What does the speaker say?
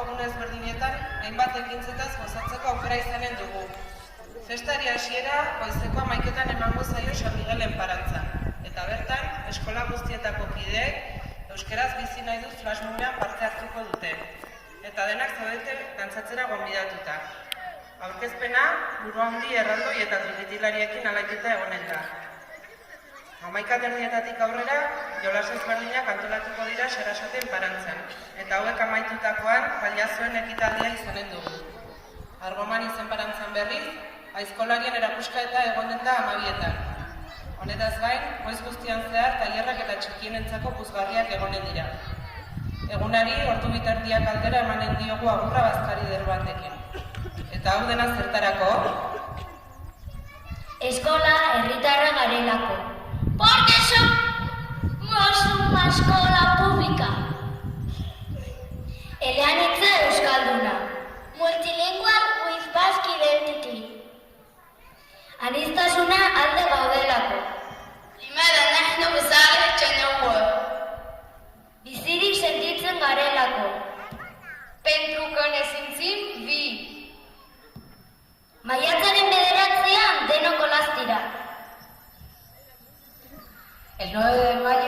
gune ezberdinetan hainbat ekintzetaz gozatzeko aukera izanen dugu. Festari hasiera goizeko 11etan emango zaio San Miguel enparantzan, eta bertan eskola guztietako kideek euskeraz bizi nahi dut flashmobean parte hartuko dute, eta denak zaudete dantzatzera gonbidatuta. Aurkezpena buru handi erraldoi eta trikitilariekin alaituta egonen da. 11:30 aurrera jolas ezberdinak antolatuko dira Sarasate enparantzan, eta hauek amaitutakoan paliazuen ekitaldia izanen dugu. Argoman enparantzan berriz, aizkolarien erakusketa egonen da 12etan. Honetaz gain, goiz guztian zehar tailerrak eta txikienentzako puzgarriak egonen dira. Egunari ordu bitardiak aldera emanen diogu agurra bazkari eder batekin. Eta hau dena zertarako? Eskola herritarra garelako. Porque somos una escola pública. Eleanitza euskalduna. Multilingual with Basque identity. Aniztasuna alde gaudelako. لماذا نحن بصالح التنوع؟ Bizirik sentitzen garelako. Pentru că ne simțim vii. Maiatzaren 9 denok olaztira. El 9 de mayo